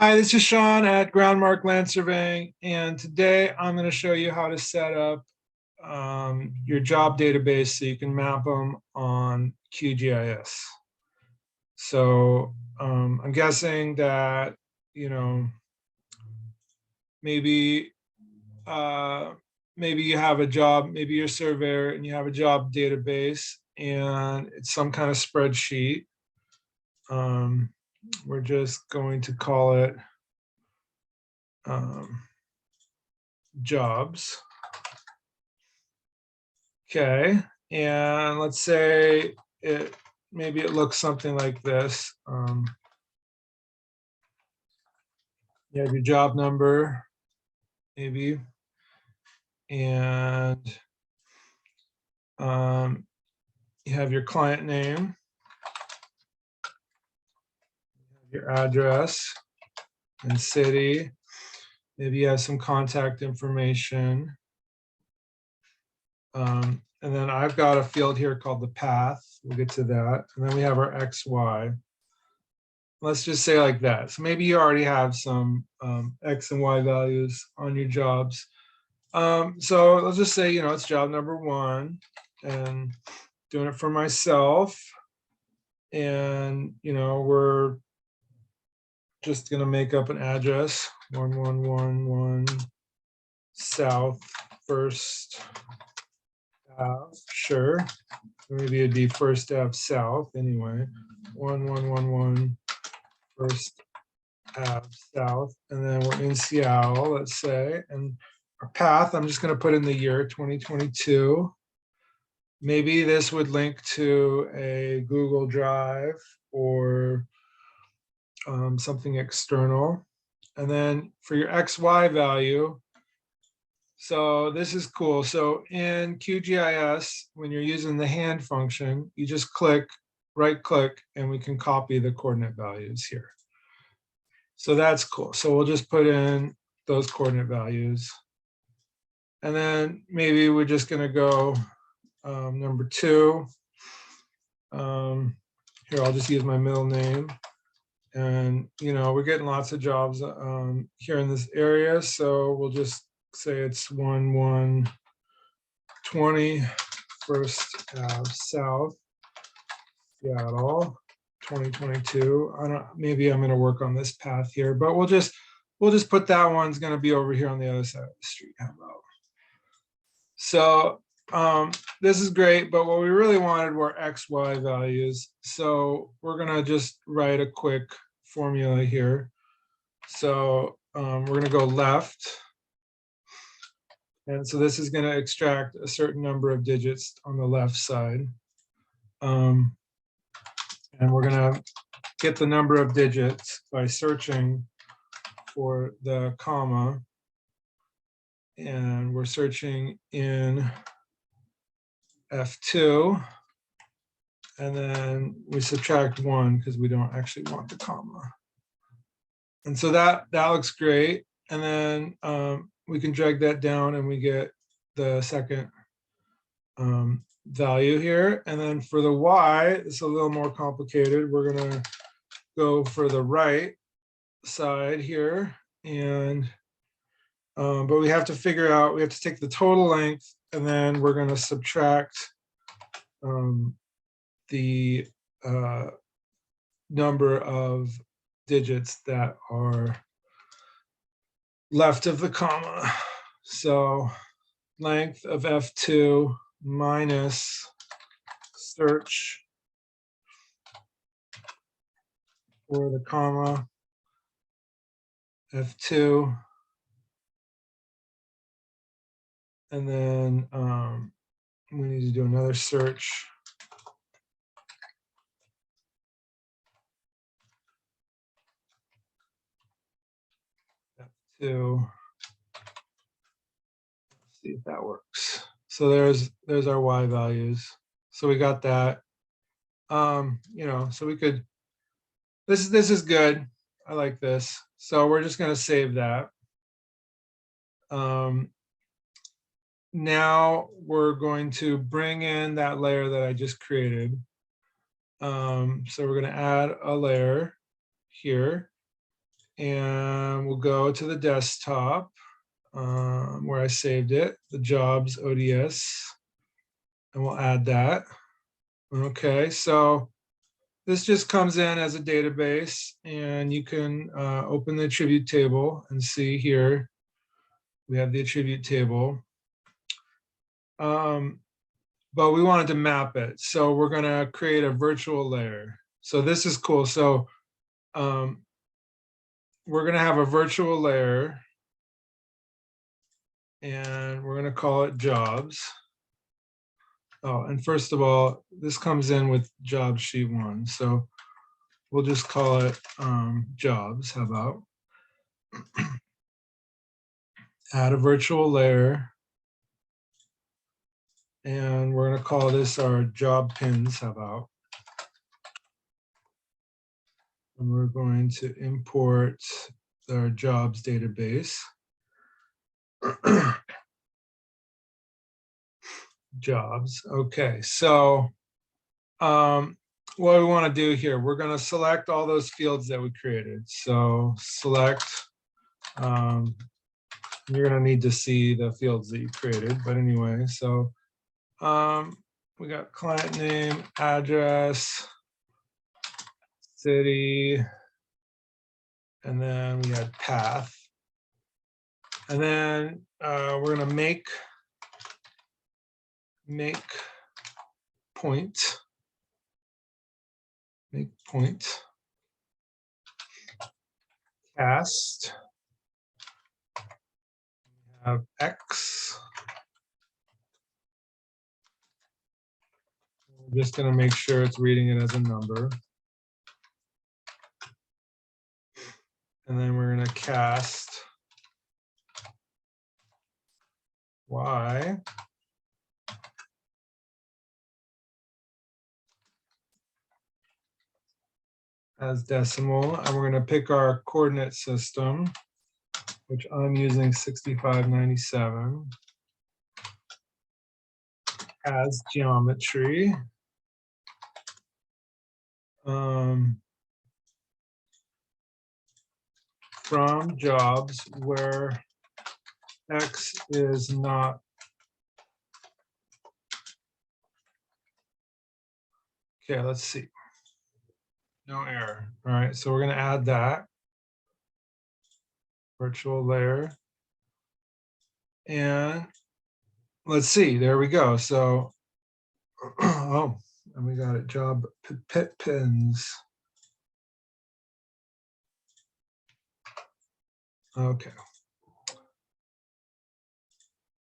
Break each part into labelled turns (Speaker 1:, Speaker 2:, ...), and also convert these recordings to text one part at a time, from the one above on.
Speaker 1: Hi, this is Sean at Groundmark Land Surveying, and today I'm going to show you how to set up your job database so you can map them on QGIS. So I'm guessing that, maybe maybe you have a job, maybe you're a surveyor and you have a job database and it's some kind of spreadsheet. We're just going to call it jobs. Okay, and let's say maybe it looks something like this. You have your job number, maybe, and you have your client name, your address and city. Maybe you have some contact information. And then I've got a field here called the path. We'll get to that. And then we have our XY. Let's just say like that. So maybe you already have some X and Y values on your jobs. So let's just say, it's job number 1 and doing it for myself. And, we're just going to make up an address, 1111 South First Ave, sure. Maybe it'd be First Ave South anyway. 1111 First Ave South, and then we're in Seattle, let's say. And our path, I'm just going to put in the year 2022. Maybe this would link to a Google Drive or something external. And then for your XY value, so this is cool. So in QGIS, when you're using the hand function, you just right click, and we can copy the coordinate values here. So that's cool. So we'll just put in those coordinate values. And then maybe we're just going to go number 2. Here, I'll just use my middle name. And, we're getting lots of jobs here in this area. So we'll just say it's 1120 First Ave South, Seattle, 2022. Maybe I'm going to work on this path here, but we'll just put that one's going to be over here on the other side of the street. How about? So this is great, but what we really wanted were XY values. So we're going to just write a quick formula here. So we're going to go left. And so this is going to extract a certain number of digits on the left side. And we're going to get the number of digits by searching for the comma. And we're searching in F2. And then we subtract 1 because we don't actually want the comma. And so that looks great. And then we can drag that down and we get the second value here. And then for the Y, it's a little more complicated. We're going to go for the right side here. And but we have to figure out, we have to take the total length, and then we're going to subtract the number of digits that are left of the comma. So length of F2 minus search for the comma F2. And then we need to do another search. F2. Let's see if that works. So there's our Y values. So we got that. So we could, this is good. I like this. So we're just going to save that. Now we're going to bring in that layer that I just created. So we're going to add a layer here. And we'll go to the desktop where I saved it, the jobs ODS, and we'll add that. Okay, so this just comes in as a database, and you can open the attribute table and see here we have the attribute table. But we wanted to map it, so we're going to create a virtual layer. So this is cool. So we're going to have a virtual layer, and we're going to call it jobs. Oh, and first of all, this comes in with job sheet 1. So we'll just call it jobs. How about add a virtual layer, and we're going to call this our job pins. How about, and we're going to import our jobs database. Jobs. Okay, so what we want to do here, we're going to select all those fields that we created. So select, you're going to need to see the fields that you created, but anyway, so we got client name, address, city, and then we had path. And then we're going to make point. Make point. Cast. We have X. We're just going to make sure it's reading it as a number. And then we're going to cast Y. As decimal, and we're going to pick our coordinate system, which I'm using 6597, as geometry. From jobs where X is not okay. Let's see. No error. All right, so we're going to add that virtual layer, and let's see. There we go. So, oh, and we got it. Job pins. Okay.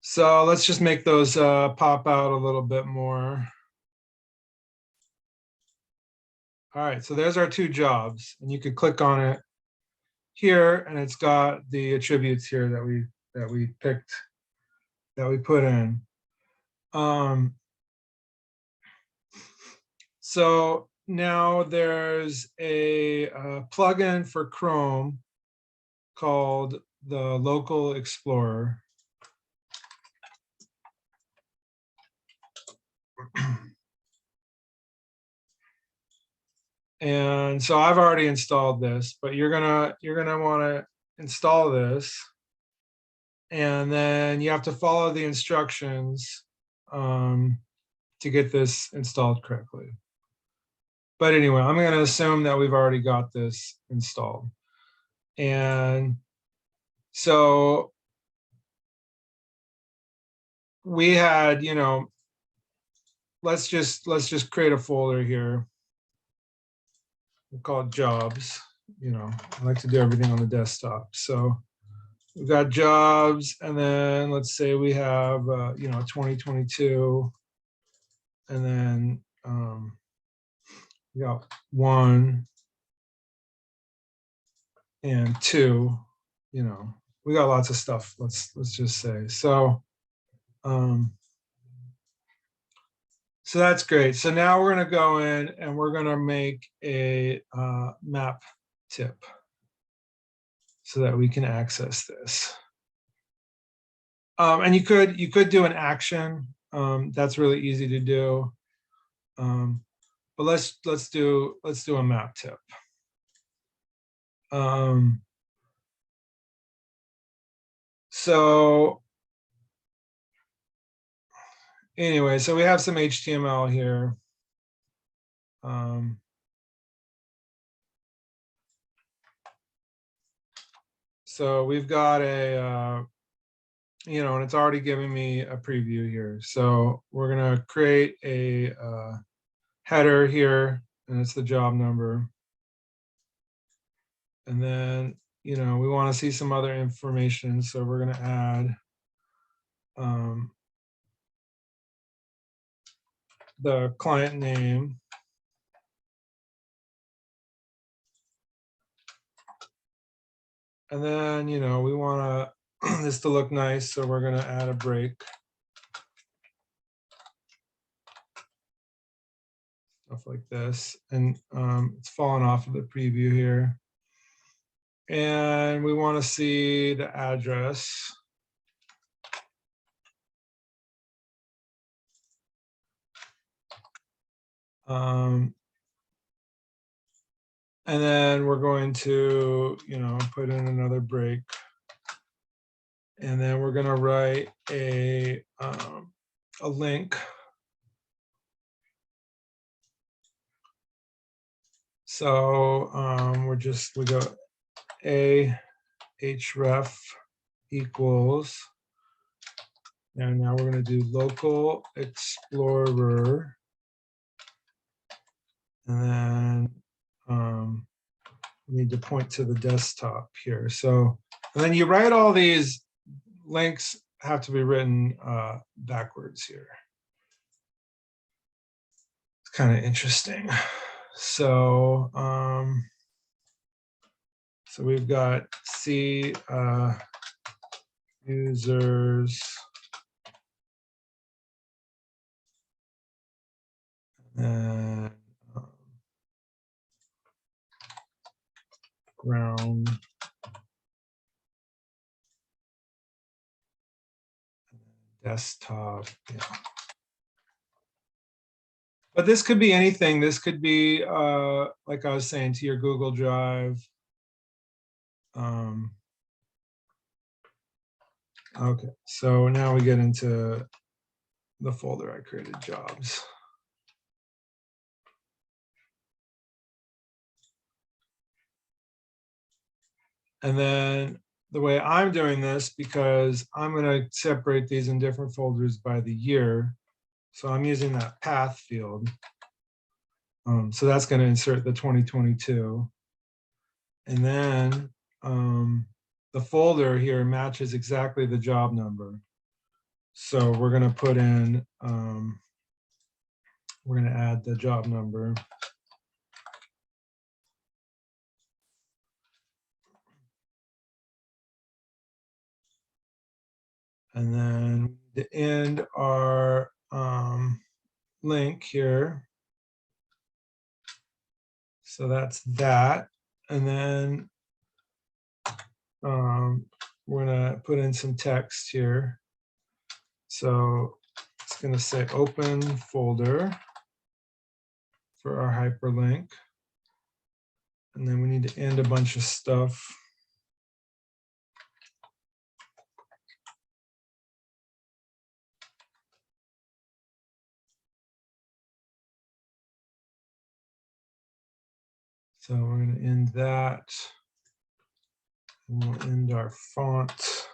Speaker 1: So let's just make those pop out a little bit more. All right, so there's our 2 jobs, and you could click on it here, and it's got the attributes here that we picked, that we put in. So now there's a plugin for Chrome called the Local Explorer. And so I've already installed this, but you're gonna want to install this, and then you have to follow the instructions to get this installed correctly. But anyway, I'm going to assume that we've already got this installed. And so we had, let's just create a folder here. We'll call it jobs. I like to do everything on the desktop. So we've got jobs, and then let's say we have 2022, and then we got 1 and 2. We got lots of stuff. Let's just say so. So that's great. So now we're going to go in and we're going to make a map tip so that we can access this. And you could do an action. That's really easy to do. But let's do a map tip. So anyway, so we have some HTML here. So we've got a, and it's already giving me a preview here. So we're going to create a header here, and it's the job number. And then, we want to see some other information. So we're going to add the client name. And then, we want this to look nice. So we're going to add a break. Stuff like this. And it's fallen off of the preview here. And we want to see the address. And then we're going to, put in another break. And then we're going to write a link. So we go href equals, and now we're going to do local explorer. And then we need to point to the desktop here. So, and then you write all these links have to be written backwards here. It's kind of interesting. So, so we've got C users, and ground, desktop. Yeah. But this could be anything. This could be, like I was saying, to your Google Drive. Okay, so now we get into the folder I created, jobs. And then the way I'm doing this, because I'm going to separate these in different folders by the year. So I'm using that path field. So that's going to insert the 2022. And then the folder here matches exactly the job number. So we're going to put in, we're going to add the job number. And then to end our link here. So that's that. And then we're going to put in some text here. So it's going to say open folder for our hyperlink. And then we need to end a bunch of stuff. So we're going to end that. And we'll end our font.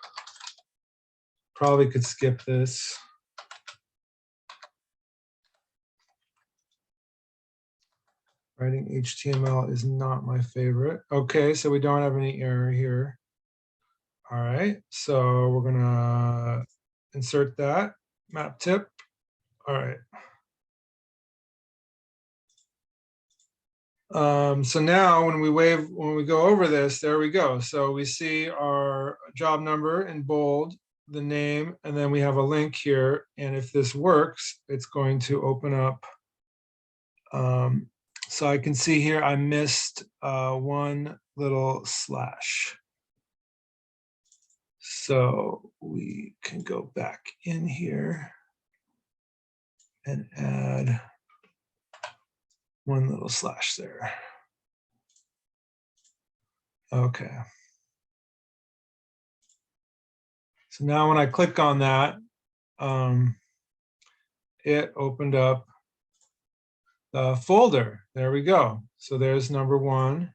Speaker 1: Probably could skip this. Writing HTML is not my favorite. Okay, so we don't have any error here. All right, so we're gonna insert that map tip. All right. So now when we go over this, there we go. So we see our job number in bold, the name, and then we have a link here. And if this works, it's going to open up. So I can see here I missed one little slash. So we can go back in here and add one little slash there. Okay. So now when I click on that, it opened up the folder. There we go. So there's number 1.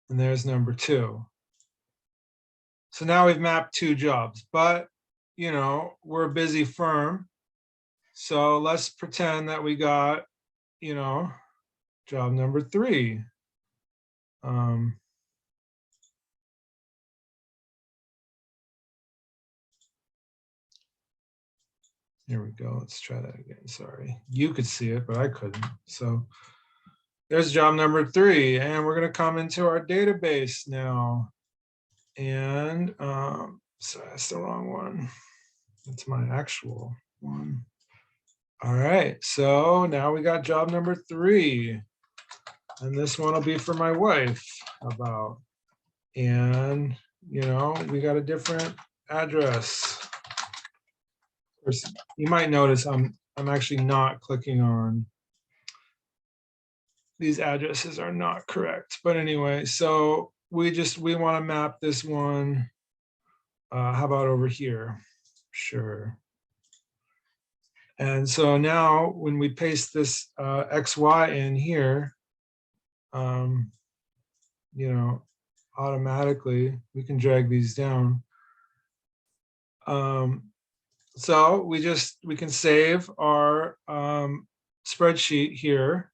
Speaker 1: And there's number 2. So now we've mapped 2 jobs, but you know, we're a busy firm. So let's pretend that we got, you know, job number 3. Here we go. Let's try that again. Sorry. You could see it, but I couldn't. So there's job number 3. And we're going to come into our database now. And so that's the wrong one. That's my actual one. All right. So now we got job number 3. And this one will be for my wife. How about? And, you know, we got a different address. Of course, you might notice I'm actually not clicking on. These addresses are not correct. But anyway, so we want to map this one. How about over here? Sure. And so now when we paste this XY in here, you know, automatically we can drag these down. So we can save our spreadsheet here,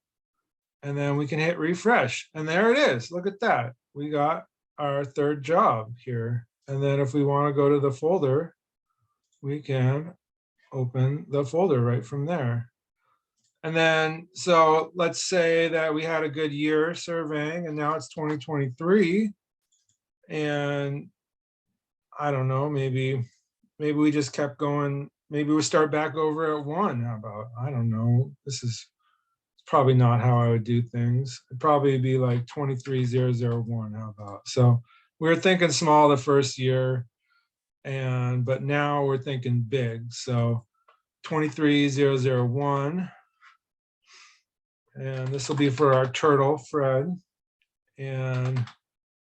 Speaker 1: and then we can hit refresh, and there it is. Look at that. We got our 3rd job here. And then if we want to go to the folder, we can open the folder right from there. And then, so let's say that we had a good year surveying, and now it's 2023. And I don't know, maybe we just kept going. Maybe we start back over at 1. How about? I don't know. This is probably not how I would do things. It'd probably be like 23001. How about? So we were thinking small the first year, but now we're thinking big. So 23001. And this will be for our turtle, Fred. And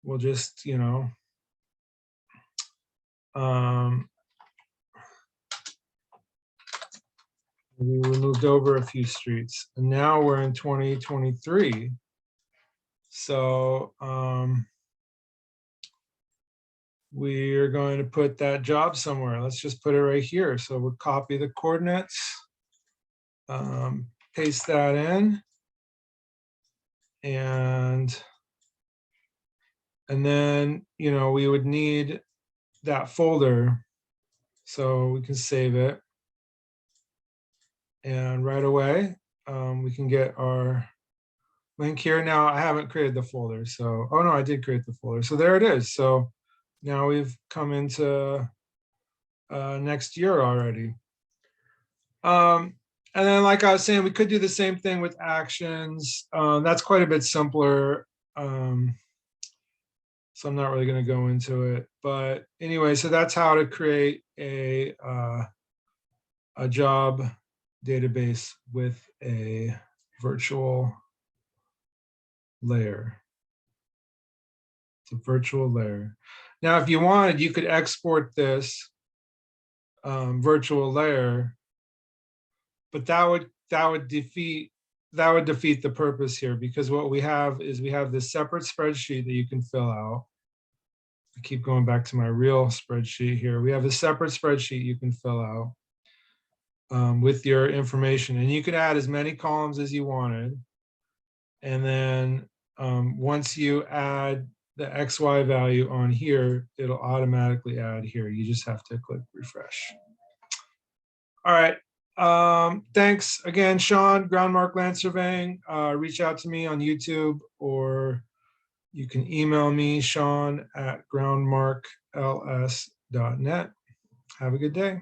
Speaker 1: we'll just, you know, we moved over a few streets, and now we're in 2023. So we're going to put that job somewhere. Let's just put it right here. So we'll copy the coordinates, paste that in, and then, you know, we would need that folder, so we can save it. And right away, we can get our link here. Now I haven't created the folder, so, oh no, I did create the folder. So there it is. So now we've come into next year already. And then, like I was saying, we could do the same thing with actions. That's quite a bit simpler. So I'm not really going to go into it. But anyway, so that's how to create a job database with a virtual layer. It's a virtual layer. Now, if you wanted, you could export this virtual layer, but that would defeat the purpose here, because what we have is we have this separate spreadsheet that you can fill out. I keep going back to my real spreadsheet here. We have a separate spreadsheet you can fill out with your information, and you can add as many columns as you wanted. And then once you add the XY value on here, it'll automatically add here. You just have to click refresh. All right. Thanks again, Sean, Groundmark Land Surveying. Reach out to me on YouTube, or you can email me, Sean@groundmarkls.net. Have a good day.